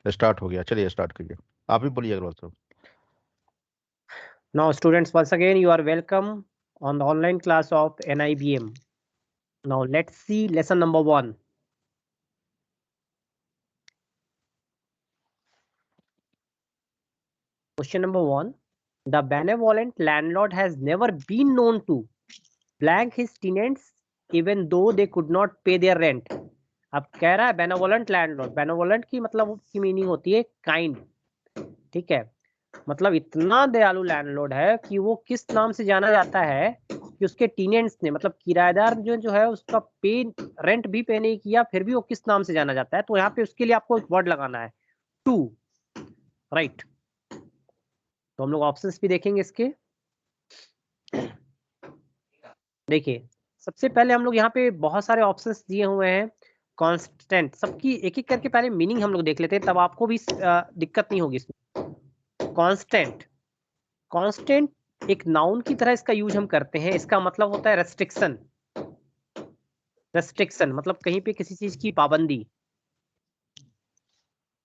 Start हो गया, चलिए स्टार्ट करिए। आप ही बोलिए अग्रवाल साहब। Now, students, once again, you are welcome on the online class of NIBM. Now, let's see lesson number 1. Question number 1. The benevolent landlord has never been known to blank his tenants even though they could not pay their rent. अब कह रहा है benevolent landlord, benevolent की मतलब की meaning होती है kind, ठीक है। मतलब इतना दयालु लैंडलॉर्ड है कि वो किस नाम से जाना जाता है कि उसके टेनेंट्स ने, मतलब किराएदार जो है उसका पे रेंट भी पे नहीं किया, फिर भी वो किस नाम से जाना जाता है। तो यहाँ पे उसके लिए आपको एक वर्ड लगाना है, टू, राइट। तो हम लोग ऑप्शंस भी देखेंगे इसके। देखिए, सबसे पहले हम लोग यहाँ पे बहुत सारे ऑप्शंस दिए हुए हैं। कांस्टेंट, सबकी एक एक करके पहले मीनिंग हम लोग देख लेते हैं, तब आपको भी दिक्कत नहीं होगी इसमें। कांस्टेंट, कांस्टेंट एक नाउन की तरह इसका यूज हम करते हैं। इसका मतलब होता है रेस्ट्रिक्शन, रेस्ट्रिक्शन मतलब कहीं पे किसी चीज की पाबंदी।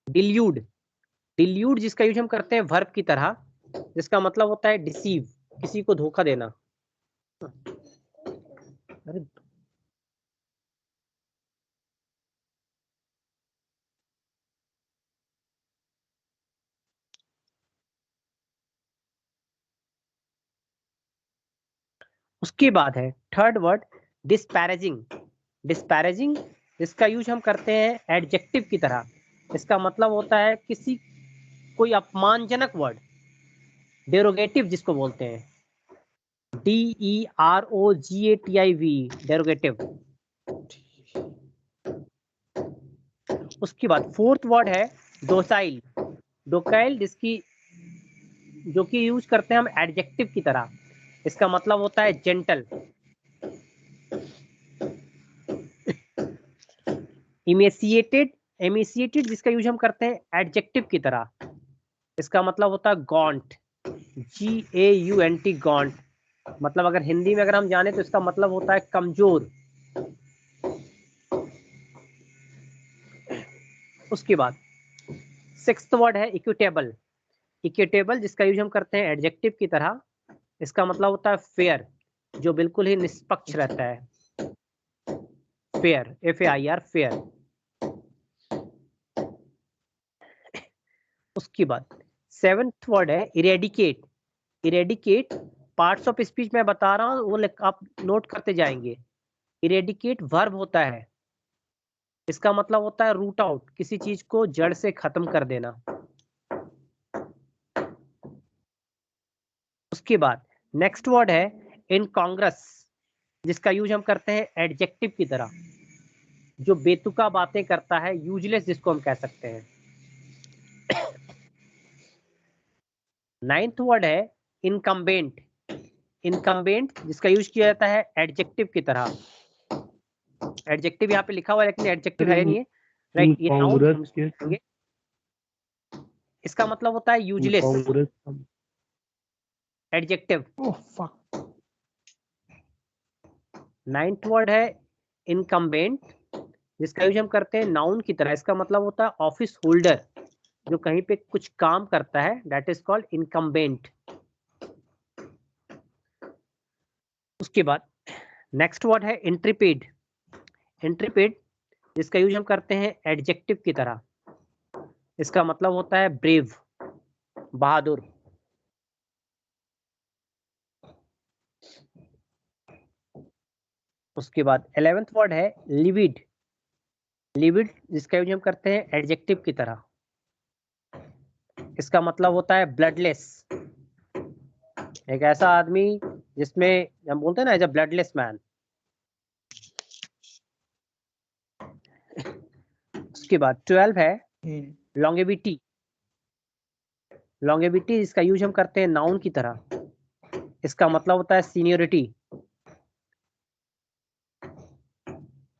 डिल्यूड, डिल्यूड जिसका यूज हम करते हैं वर्ब की तरह, जिसका मतलब होता है डिसीव, किसी को धोखा देना। अरे उसके बाद है थर्ड वर्ड डिस्पैरेजिंग। डिस्पैरेजिंग इसका यूज हम करते हैं एडजेक्टिव की तरह। इसका मतलब होता है किसी कोई अपमानजनक वर्ड, डेरोगेटिव जिसको बोलते हैं, DEROGATIV, डेरोगेटिव। उसके बाद फोर्थ वर्ड है डोसाइल, डोकाइल जिसकी जो कि यूज करते हैं हम एडजेक्टिव की तरह। इसका मतलब होता है जेंटल। इमेसिएटेड, एमिसिएटेड जिसका यूज हम करते हैं एडजेक्टिव की तरह। इसका मतलब होता है गॉन्ट, GAUNT, गॉन्ट। मतलब अगर हिंदी में अगर हम जाने तो इसका मतलब होता है कमजोर। उसके बाद सिक्स्थ वर्ड है इक्विटेबल। इक्विटेबल जिसका यूज हम करते हैं एडजेक्टिव की तरह। इसका मतलब होता है फेयर, जो बिल्कुल ही निष्पक्ष रहता है। Fair, FAIR, fair. उसके बाद सेवेंथ वर्ड है eradicate. Eradicate parts of speech में बता रहा हूँ, वो आप नोट करते जाएंगे। इरेडिकेट वर्ब होता है। इसका मतलब होता है रूट आउट, किसी चीज को जड़ से खत्म कर देना। उसके बाद नेक्स्ट वर्ड है इनकॉन्ग्रस, जिसका यूज हम करते हैं एडजेक्टिव की तरह, जो बेतुका बातें करता है, यूजलेस जिसको हम कह सकते हैं। नाइन्थ वर्ड है इनकम्बेंट। इनकम्बेंट जिसका यूज किया जाता है एडजेक्टिव की तरह। एडजेक्टिव यहाँ पे लिखा हुआ है लेकिन एडजेक्टिव है नहीं है, राइट। ये नाउन हम इसको कहेंगे। इसका मतलब होता है यूजलेस, एडजेक्टिव। नाइन्थ वर्ड है इनकम्बेंट, जिसका यूज हम करते हैं नाउन की तरह। इसका मतलब होता है ऑफिस होल्डर, जो कहीं पे कुछ काम करता है, दैट इज कॉल्ड इनकम्बेंट। उसके बाद नेक्स्ट वर्ड है इंट्रिपेड। इंट्रिपेड जिसका यूज हम करते हैं एडजेक्टिव की तरह। इसका मतलब होता है ब्रेव, बहादुर। उसके बाद 11th वर्ड है लिविड। लिविड जिसका यूज हम करते हैं एडजेक्टिव की तरह। इसका मतलब होता है ब्लडलेस, एक ऐसा आदमी जिसमें हम बोलते हैं ना एज अ ब्लडलेस मैन। उसके बाद 12 है लॉन्गेविटी। लॉन्गेविटी जिसका यूज हम करते हैं नाउन की तरह। इसका मतलब होता है सीनियरिटी,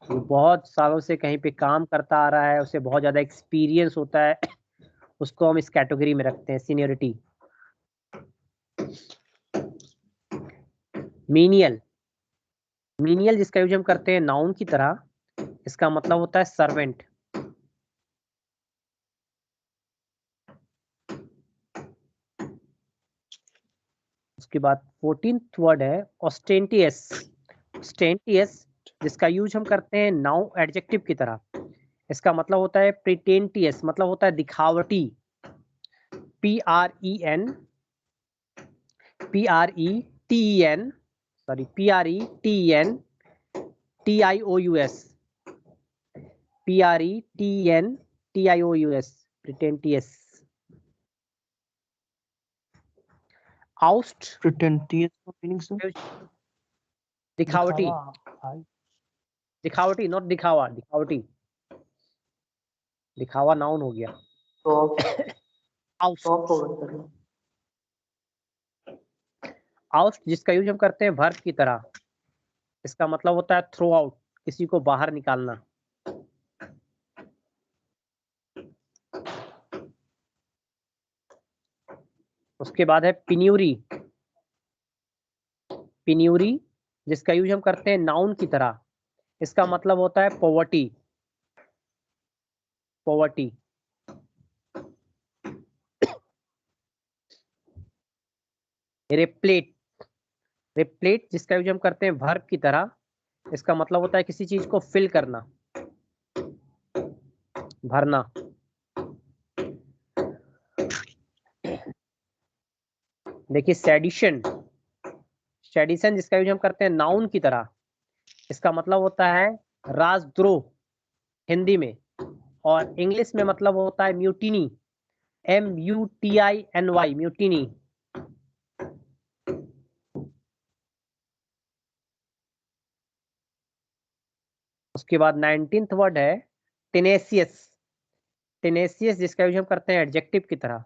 बहुत सालों से कहीं पे काम करता आ रहा है, उसे बहुत ज्यादा एक्सपीरियंस होता है, उसको हम इस कैटेगरी में रखते हैं, सीनियरिटी। मीनियल, मीनियल जिसका यूज हम करते हैं नाउन की तरह। इसका मतलब होता है सर्वेंट। उसके बाद 14th वर्ड है ऑस्टेंटियस। ऑस्टेंटियस जिसका यूज हम करते हैं नाउन एडजेक्टिव की तरह। इसका मतलब होता है प्रिटेंटियस, मतलब होता है दिखावटी। PREN pretentious। oust Pretentious meaning, sir? दिखावटी, दिखावटी नॉट दिखावा, दिखावटी। दिखावा नाउन हो गया। आउस्ट जिसका यूज हम करते हैं वर्ब की तरह। इसका मतलब होता है थ्रो आउट, किसी को बाहर निकालना। उसके बाद है पिन्यूरी। पिन्यूरी जिसका यूज हम करते हैं नाउन की तरह। इसका मतलब होता है पॉवर्टी। पॉवर्टी। रिप्लेट। रिप्लेट जिसका यूज हम करते हैं वर्ब की तरह। इसका मतलब होता है किसी चीज को फिल करना, भरना। देखिए सेडिशन। सेडिशन जिसका यूज हम करते हैं नाउन की तरह। इसका मतलब होता है राजद्रोह हिंदी में, और इंग्लिश में मतलब होता है म्यूटिनी। MUTINY mutiny. उसके बाद 19th वर्ड है टेनेसियस। टेनेसियस जिसका यूज हम करते हैं एडजेक्टिव की तरह।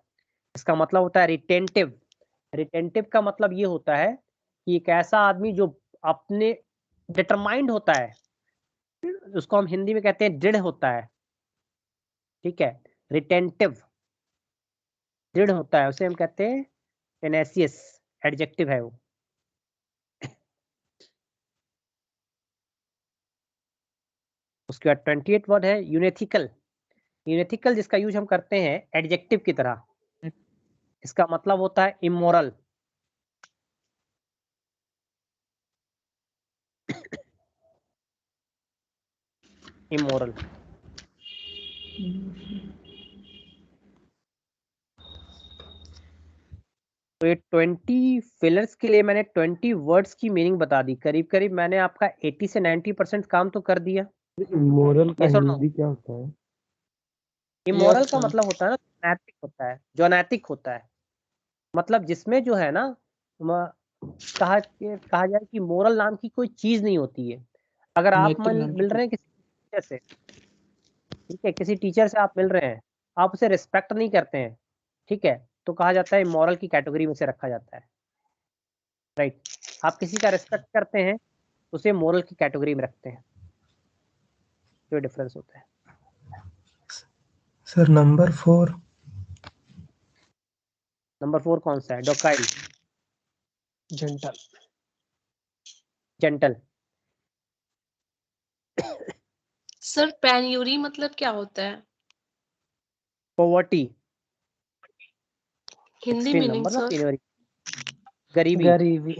इसका मतलब होता है रिटेंटिव। रिटेंटिव का मतलब ये होता है कि एक ऐसा आदमी जो अपने डिटरमाइंड होता है, उसको हम हिंदी में कहते हैं दृढ़ होता है। ठीक है, रिटेंटिव दृढ़ होता है, उसे हम कहते हैं टेनेसियस, एडजेक्टिव है वो। उसके बाद 28th वर्ड है यूनेथिकल। यूनेथिकल जिसका यूज हम करते हैं एडजेक्टिव की तरह। इसका मतलब होता है इमोरल। इमोरल। तो ये 20 फिलर्स के लिए मैंने 20 वर्ड्स की मीनिंग बता दी। करीब करीब मैंने आपका 80 से 90% काम तो कर दिया। मोरल का Yes or no? हिंदी क्या होता है? इमोरल का मतलब होता है ना, नैतिक होता है, जो अनैतिक होता है। मतलब जिसमें जो है ना, कहा जाए कि मोरल नाम की कोई चीज नहीं होती है। अगर आप मिल रहे हैं किसी टीचर से, ठीक है, किसी टीचर से आप मिल रहे हैं, आप उसे रिस्पेक्ट नहीं करते हैं, ठीक है, तो कहा जाता है मॉरल की कैटेगरी में से रखा जाता है। राइट। आप किसी का रिस्पेक्ट करते हैं, उसे मोरल की कैटेगरी में रखते हैं। जो डिफरेंस होता है। Sir number 4। नंबर 4 कौन सा है? डोकाइल। जेंटल। जेंटल। सर पेन्यूरी मतलब क्या होता है? पॉवर्टी। हिंदी 16 मीनिंग नंबर ना, सर? पेनरी। गरीबी। गरीबी।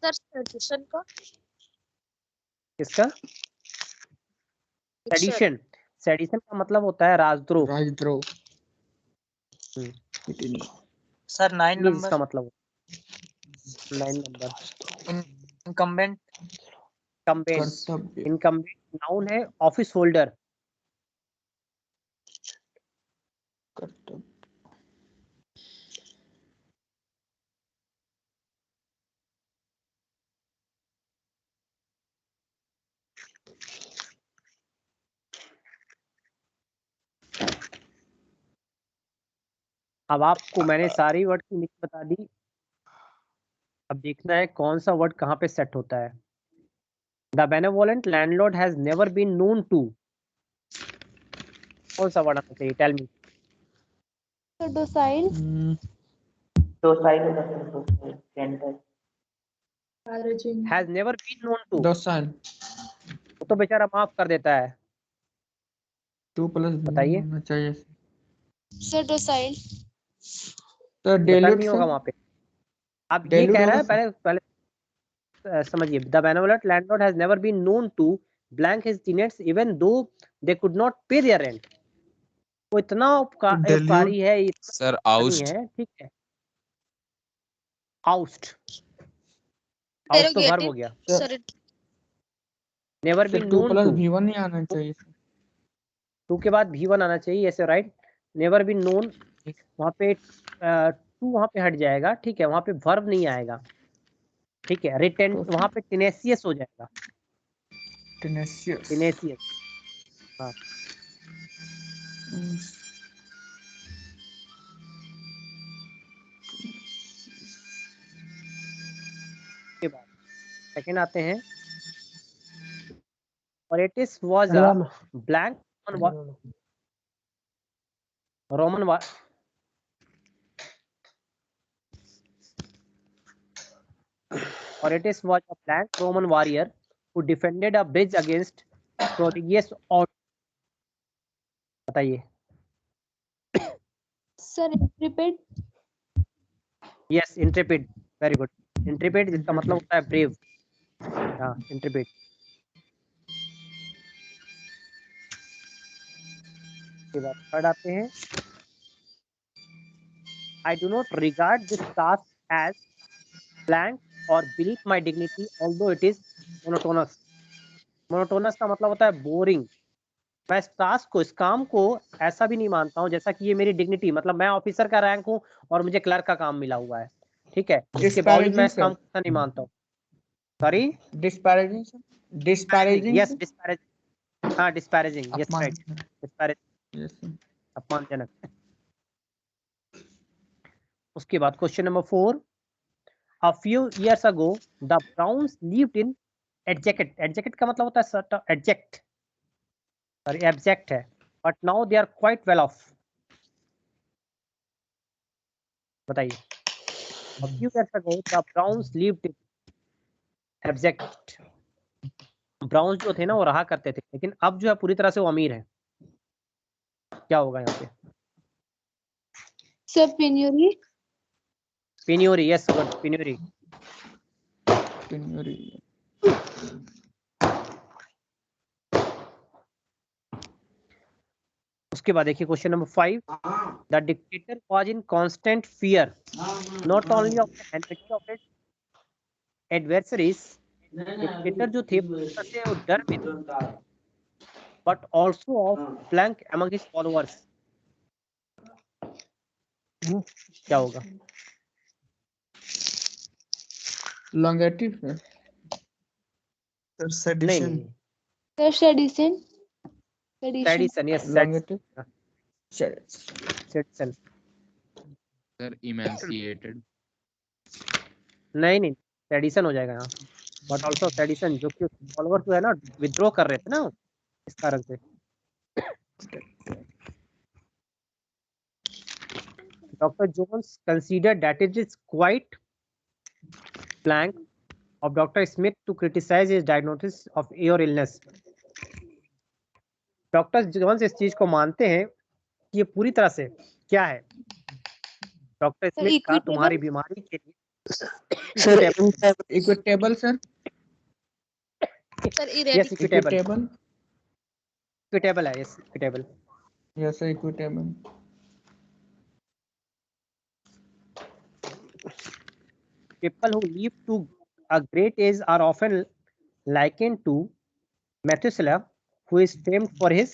सर सेडिशन का? किसका? सेडिशन। सेडिशन का मतलब होता है राजद्रोह। राजद्रोह। सर 9 ये नंबर। इसका मतलब 9 नंबर। इनकम्बेंट। कंपेंट। इनकम्बेंट नाउन है, ऑफिस होल्डर। अब आपको मैंने सारी वर्ड की मीनिंग बता दी। अब देखना है कौन सा वर्ड कहाँ पे सेट होता है। The benevolent landlord has never been known to. कौन सा वर्ड आना चाहिए? Tell me. Docile. Has never been known to. Docile. वो तो बेचारा माफ कर देता है। 2 प्लस बताइए। होना चाहिए sir docile. Sir docile dilute नहीं होगा सर वहां पे। अब ये डेल्यूट कह रहा होगा है, सर पहले पहले समझिए। The benevolent landlord has never been known to blank his tenants even though they could not pay their rent. वो इतना डेल्यूट उपकारी है, इतना सर नहीं आउस्ट। है, ठीक है। आउस्ट, आउस्ट तो वर्ब हो गया। Sir never sir been 2 known plus to, V1 ही आना चाहिए सर 2 के बाद V1 आना चाहिए, ऐसे राइट। नेवर बीन नोन, वहां पे 2 वहां पे हट जाएगा, ठीक है। वहां पे वर्ब नहीं आएगा, ठीक है। रिटेन तो वहां पे टेनेसियस हो जाएगा, टेनेसियस टेनेसियस। हाँ, के बाद सेकंड आते हैं। Orestes was a blank Roman Orestes was a blank Roman warrior who defended a bridge against Proteus और बताइए। Sir repeat. Yes, Intrepid, very good. Intrepid जिसका मतलब होता है ब्रेव। हाँ, इंट्रेपिड। के बाद थर्ड आते हैं। I do not regard this task as blank or beneath my dignity although it is monotonous। Monotonous का मतलब होता है बोरिंग। मैं इस टास्क को, इस काम को ऐसा भी नहीं मानता हूँ जैसा कि ये मेरी डिग्निटी, मतलब मैं ऑफिसर का रैंक हूँ और मुझे क्लर्क का काम मिला हुआ है, ठीक है। इसके बावजूद मैं इस काम को नहीं मानता हूँ। Sorry, disparaging sir disparaging yes, disparaging. हाँ, disparaging, yes right, disparaging, yes sir अपमानजनक। उसके बाद question number 4। A few years ago, the Browns lived in adject। adject का मतलब होता है adject, सॉरी abject है, but now they are quite well off। बताइए। A few years ago, the Browns lived in abject। Browns जो थे ना वो रहा करते थे, लेकिन अब जो है पूरी तरह से वो अमीर है। क्या होगा यहाँ पे? Sir penury. Penury, yes good, penury. उसके बाद देखिए question number 5। The dictator was in constant fear not only of the enemy of its adversaries. Dictator जो थे से वो डर में थे, but also of blank among his followers. क्या होगा? लॉन्गेटिव नहीं सेडिशन नहीं, सर सेडिशन। सेडिशन, यस, लॉन्गेटिव सेडिशन। Sir emaciated. नहीं नहीं, सेडिशन हो जाएगा यहाँ, बट आल्सो सेडिशन, जो कि फॉलोअर्स जो है ना विद्रोह कर रहे थे ना, इस कारण से। Dr. Jones considered that it is quite blank of Dr. Smith to criticize his diagnosis of your illness। Doctor Jones इस चीज को मानते हैं कि ये पूरी तरह से क्या है, डॉक्टर स्मिथ का तुम्हारी बीमारी के लिए equitable sir yes, equitable, equitable equitable है, yes, equitable. Yes sir equitable People who live to a great age are often likened to Methuselah, who is famed for his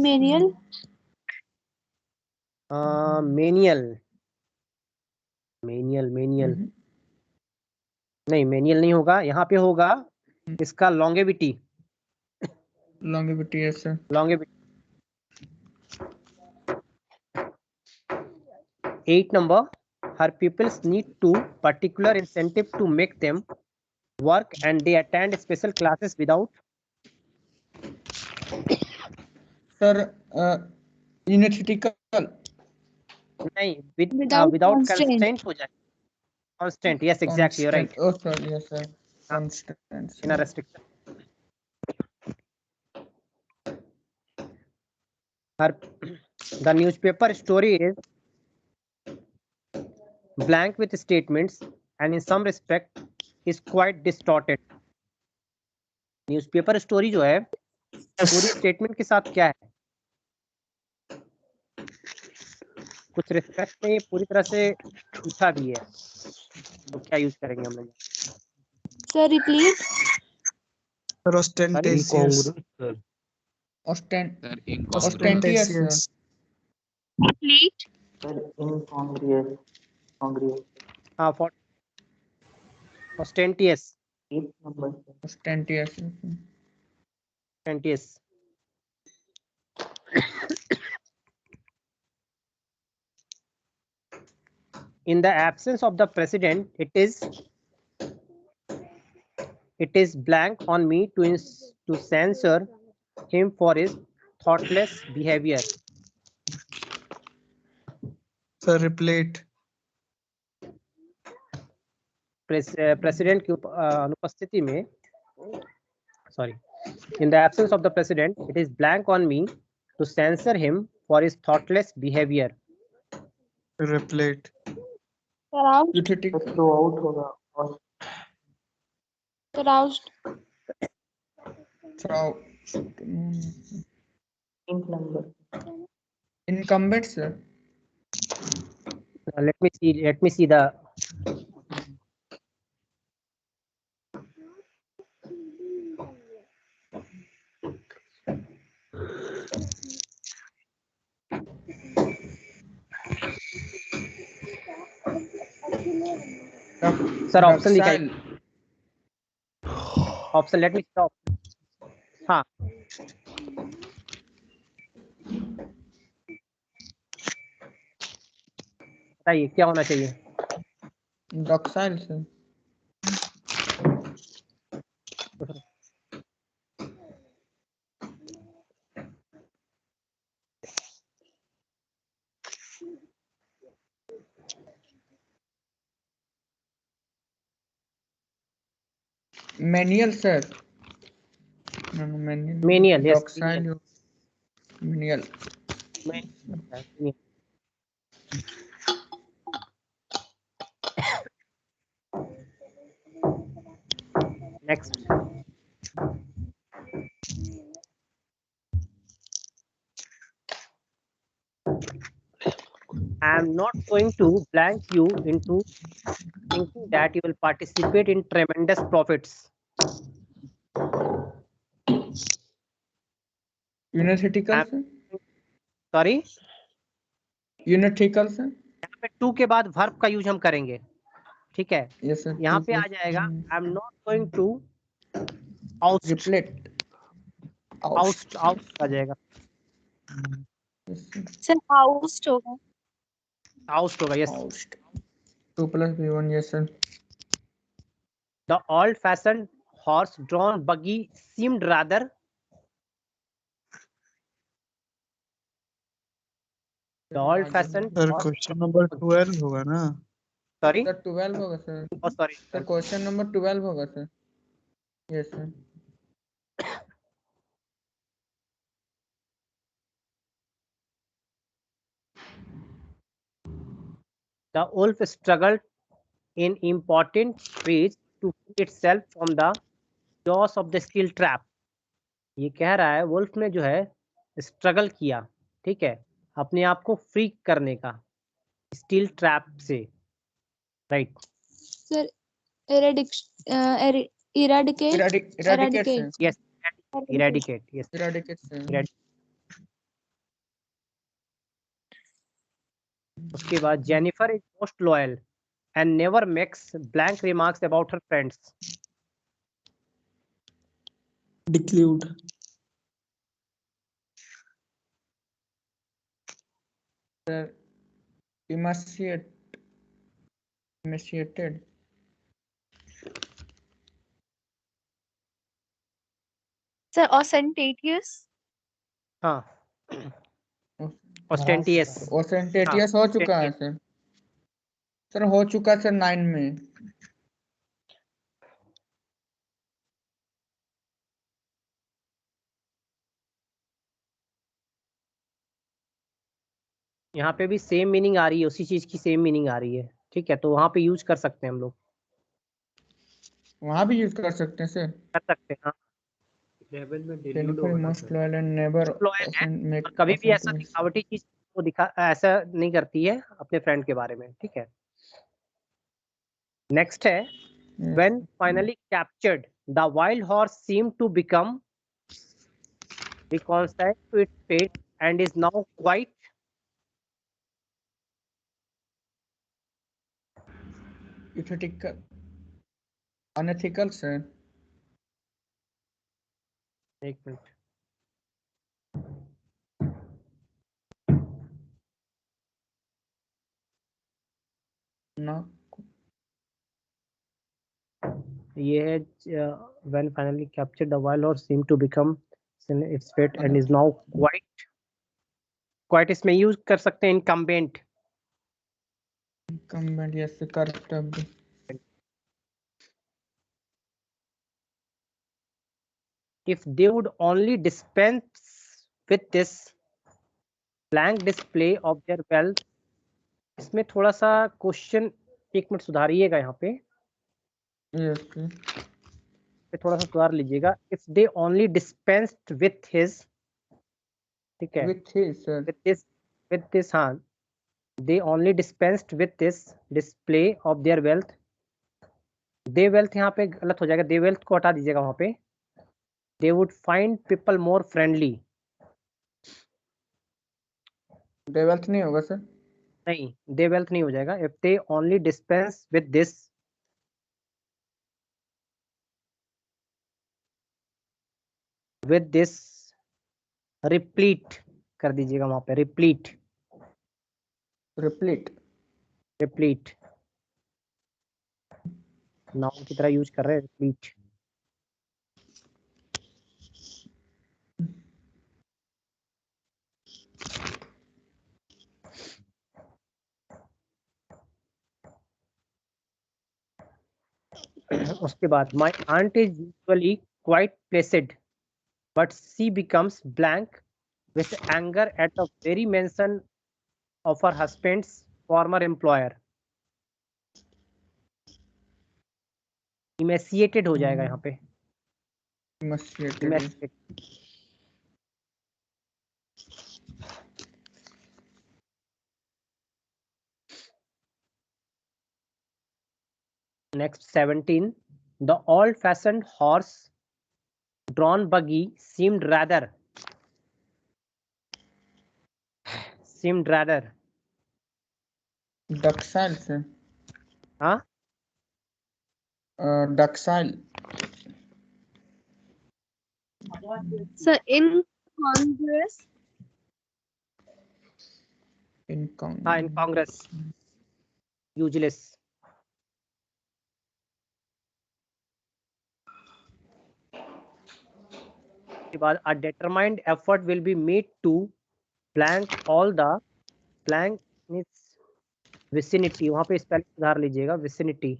menial. Menial, menial, menial नहीं, menial नहीं होगा, यहाँ पे होगा इसका longevity, longevity yes sir longevity. 8 number, her pupils need to particular incentive to make them work and they attend special classes without sir unethical नहीं, Without without constraint। constraint हो जाए, constant, yes, exactly, you're right, oh sorry yes sir constant in a restriction। The newspaper story is blank with statements and in some respect is quite distorted. Newspaper story जो है पूरी statement के साथ क्या है, कुछ रिस्पेक्ट में ये पूरी तरह से पूछा भी है, तो क्या यूज करेंगे हम लोग? Sir, repeat. Sir, ostentatious. Incongruous, sir. Sir, incongruous. Ostentatious, sir. Repeat. हाँ, for ostentatious. Ostentatious. Ostentatious. In the absence of the president, it is blank on me to censor him for his thoughtless behavior. Sir, replete. President की अनुपस्थिति में, sorry, in the absence of the president, it is blank on me to censor him for his thoughtless behavior. Replete. Aroused. Pathetic. Aroused. Incumbent, sir. Let me see the sir option दिखाइए, option let me stop. हाँ, बताइए क्या होना चाहिए? Docile, sir. Manual, sir. No, manual. Menial, yes. Docile. Manual. Next. I am not going to blank you into thinking that you will participate in tremendous profits. Unethetical, sir. Sorry, Unethical, sir. यहाँ पे to के बाद verb का use हम करेंगे, ठीक है? Yes, sir. यहाँ पे आ जाएगा I am not going to out, Replete. Out आ जाएगा, Yes, sir. Sir, housed होगा. आउट होगा, yes. Oust. 2 plus B1, yes, sir. The old-fashioned horse-drawn buggy seemed rather the old-fashioned sir question number 12 होगा ना? sorry, Sir, 12 होगा, sir. oh sorry, Sir, question number 12 होगा, sir. Yes, sir. the wolf struggled in important ways to free itself from the jaws of the steel trap. ये कह रहा है wolf ने जो है स्ट्रगल किया, ठीक है, अपने आप को फ्री करने का स्टील ट्रैप से, right? Sir, eradicate. Eradicate, sir. Yes, eradicate, yes. Eradicate, sir. उसके बाद Jennifer is most loyal and never makes blank remarks about her friends. डिक्लूड. Sir, emaciated. Sir, ostentatious. हाँ, ostentatious. Ostentatious हाँ, हो चुका है, sir. Sir, हो चुका, sir, 9 में. यहाँ पे भी सेम मीनिंग आ रही है, उसी चीज की सेम मीनिंग आ रही है, ठीक है, तो वहां पे यूज कर सकते हैं हम लोग, वहां भी यूज कर सकते हैं सर। कर सकते हैं हाँ। Telephone most loyal and never loyal है मेक और कभी भी ऐसा ऑफेंस। दिखावटी चीज को दिखा ऐसा नहीं करती है अपने फ्रेंड के बारे में, ठीक है। नेक्स्ट है when finally captured the wild horse seemed to become reconciled to its fate and is now quite ethical, unethical sir. एक मिनट, ना ये है when finally captured the wild horse seemed to become its fate and is now quite इसमें use कर सकते हैं incumbent, incumbent, yes, कर्तव्य। if they would only dispense with this blank display of their wealth। इसमें थोड़ा सा question, एक minute सुधारिएगा यहाँ पे, यस पे थोड़ा सा सुधार लीजिएगा, if they only dispensed with his, ठीक है, with his sir. With this हाँ, they only dispensed with this display of their wealth. They wealth यहाँ पे गलत हो जाएगा, दे वेल्थ को हटा दीजिएगा वहां पे, they would find people more friendly. डेवेल्थ नहीं होगा सर। नहीं, दे वेल्थ नहीं हो जाएगा, if they only dispense with this replete कर दीजिएगा वहां पे, रिप्लीट रिप्लीट, रिप्लीट नाउन की तरह यूज कर रहे हैं, रिप्लीट। उसके बाद my aunt is usually quite placid but she becomes blank with anger at the very mention of her husband's former employer. Emaciated हो जाएगा यहाँ पे, emaciated. Next 17, the old fashioned horse drawn buggy seemed rather docile सर। हाँ, Sir, docile. incongruous. हाँ, in congress, useless। के बाद a determined effort will be made to blank all the blank is vicinity, वहां पे स्पेलिंग सुधार लीजिएगा, vicinity,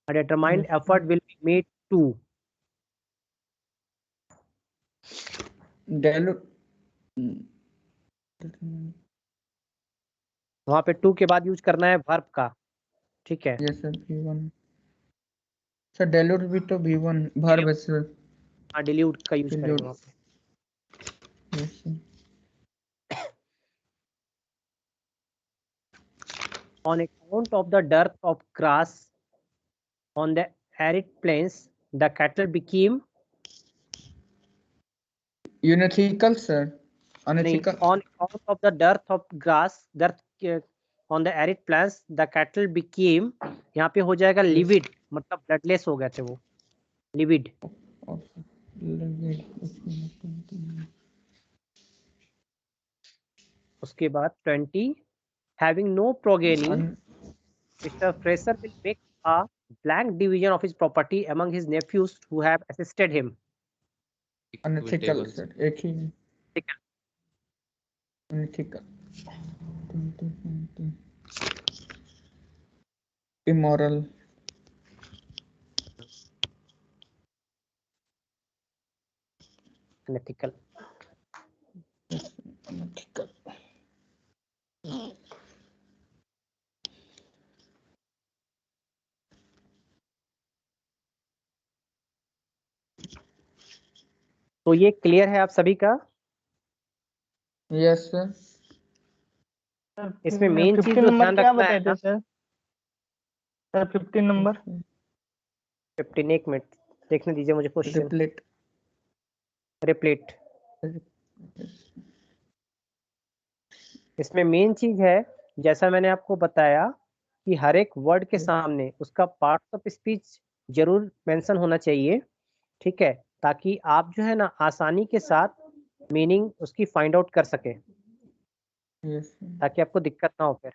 a determined effort will be made to, वहां पे टू के बाद यूज करना है वर्ब का, ठीक है। Yes sir, V1 sir. Dilute भी तो V1 वर्ब है सर। हाँ, डिल्यूट का यूज करेंगे वहां पे। Yes sir. On account of the dearth of grass on the arid plains, the cattle became unethical sir. नहीं, unethical. on account of the dearth of grass, on the arid plains, the cattle became, यहाँ पे हो जाएगा livid, मतलब bloodless हो गए थे वो, livid। उसके बाद 20, having no progeny, Mr. Fraser will make a blank division of his property among his nephews who have assisted him। Unethical sir, एक ही अनएथिकल। इमोरल। Unethical। अनएथिकल। ये क्लियर है आप सभी का? Yes sir. इसमें मेन चीज जो ध्यान रखना है ना, सर 15 नंबर 15 एक मिनट देखने दीजिए मुझे क्वेश्चन। रिप्लेट। रिप्लेट। इसमें मेन चीज है, जैसा मैंने आपको बताया कि हर एक वर्ड के सामने उसका पार्ट्स ऑफ स्पीच जरूर मेंशन होना चाहिए, ठीक है, ताकि आप जो है ना आसानी के साथ मीनिंग उसकी फाइंड आउट कर सके, यस ताकि आपको दिक्कत ना हो फिर।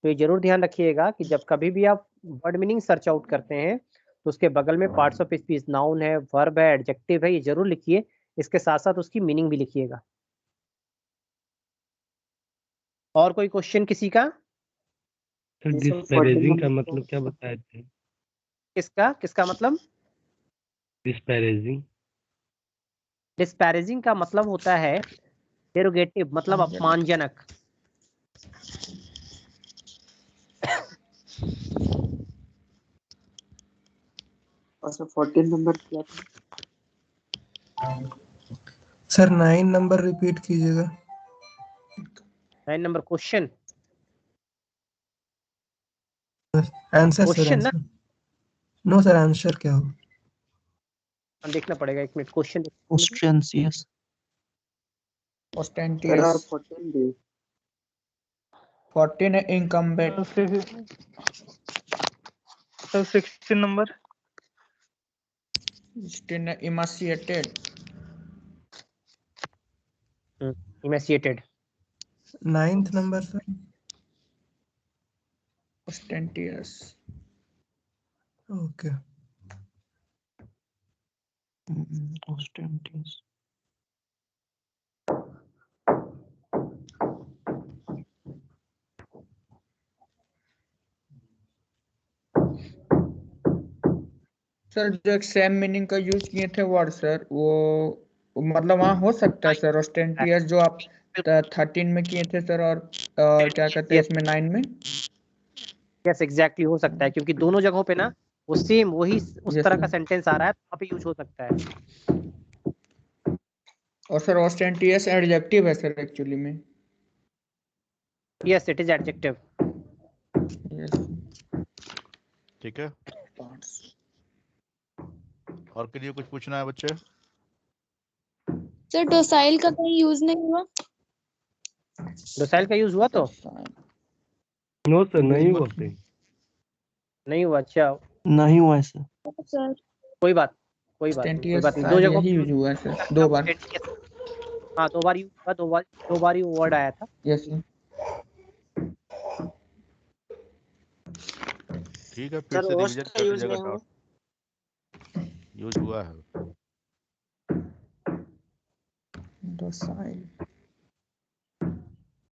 तो ये जरूर ध्यान रखिएगा कि जब कभी भी आप वर्ड मीनिंग सर्च आउट करते हैं तो उसके बगल में पार्ट्स ऑफ स्पीच, नाउन है, वर्ब है, एडजेक्टिव है, ये जरूर लिखिए। इसके साथ साथ उसकी मीनिंग भी लिखिएगा। और कोई क्वेश्चन किसी का? डिस्पैरेजिंग का मतलब क्या बताए थे? किसका किसका मतलब? डिस्पैरेजिंग डिस्पैरेजिंग का मतलब होता है डेरोगेटिव, मतलब अपमानजनक। अच्छा 14 नंबर क्या था? सर 9 नंबर रिपीट कीजिएगा। 9 number question. Answer sir question ना आंसर। नो सर आंसर क्या हो? देखना पड़ेगा, एक मिनट। क्वेश्चन क्वेश्चंस यस ऑस्टेंटियस 14 भी 14 है इनकम्बेंट। सर 16 नंबर 16 है emaciated. Emaciated. 9th number sir. Ostentatious. Okay. Ostentatious. Sir जो एक सेम मीनिंग का यूज किए थे वर्ड सर, वो मतलब वहाँ हो सकता है सर ऑस्टेंटियस जो आप 13 में किए थे सर, और क्या कहते हैं इसमें 9 में? यस एग्जैक्टली हो सकता है, क्योंकि दोनों जगहों पे ना वो सेम वही उस Yes, तरह sir. का सेंटेंस आ रहा है, तो वहाँ पे यूज हो सकता है। और सर ऑस्टेंटियस एडजेक्टिव है सर एक्चुअली में। Yes it is adjective. Yes ठीक है, और के लिए कुछ पूछना है बच्चे? सर डोसाइल का कहीं यूज नहीं हुआ? डोसाइल का यूज हुआ तो नो सर नहीं हुआ सही। नहीं हुआ। अच्छा नहीं हुआ है सर। सर कोई बात कोई बात नहीं, कोई ऑस्टेंटियस बात नहीं। दो शायद जगहों यही यूज हुआ है सर 2 बार। हाँ 2 बार यूज हुआ, 2 बार ही वर्ड आया था। Yes sir. ठीक है, फिर सर से होस्ट रिवीजन का कर यूज लीजिएगा। नहीं हुआ। डाउट यूज हुआ है। डोसाइल